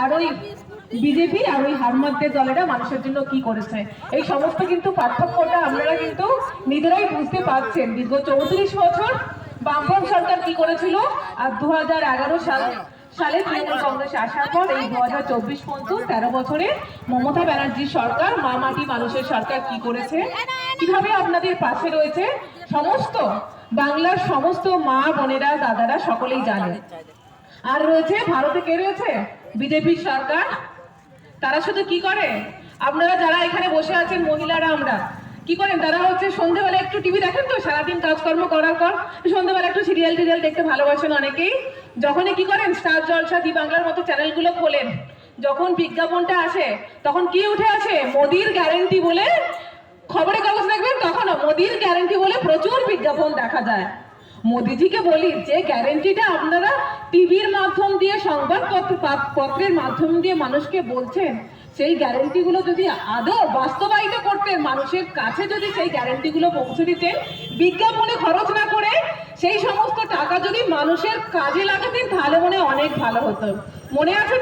আর ওই বিজেপি আর ওই হারমাতদের দলেরা মানুষের জন্য কি করেছে, এই সমস্ত কিন্তু পার্থক্যটা আপনারা কিন্তু নিজেরাই বুঝতে পারছেন। দীর্ঘ 34 বছর বামফ্রন্ট সরকার কি করেছিল, আর 2011 সালে তৃণমূল কংগ্রেসে আসার পর এই 2024 পর্যন্ত 13 বছরে মমতা ব্যানার্জির সরকার, মা মাটি মানুষের সরকার কি করেছে, কিভাবে আপনাদের পাশে রয়েছে, সমস্ত বাংলার সমস্ত মা বোনেরা দাদারা সকলেই জানে। আর রয়েছে ভারতে কে রয়েছে, বিজেপির সরকার। তারা শুধু কি করে, আপনারা যারা এখানে বসে আছেন মহিলারা, আমরা কি করেন, তারা হচ্ছে সন্ধ্যেবেলা একটু টিভি দেখেন তো, সারাদিন কাজকর্ম করার পর সন্ধ্যেবেলা একটু সিরিয়াল টিরিয়াল দেখতে ভালোবাসেন অনেকেই। যখনই কি করেন, স্টার জলসা, দি বাংলার মতো চ্যানেলগুলো খোলেন, যখন বিজ্ঞাপনটা আসে তখন কি উঠে আছে, মোদির গ্যারেন্টি বলে। খবরের কাগজ দেখবেন, তখনও মোদির গ্যারেন্টি বলে প্রচুর বিজ্ঞাপন দেখা যায়। মোদিজিকে বলি, যে গ্যারেন্টিটা আপনারা টিভির মাধ্যম দিয়ে, সংবাদপত্রের মাধ্যম দিয়ে মানুষকে বলছেন, সেই গ্যারেন্টিগুলো যদি আদৌ বাস্তবায়িত করতেন, মানুষের কাছে যদি সেই গ্যারেন্টিগুলো পৌঁছে দিতেন, বিজ্ঞাপনে খরচ না করে সেই সমস্ত টাকা যদি মানুষের কাজে লাগাতেন, তাহলে মনে অনেক ভালো হতো। মনে আছে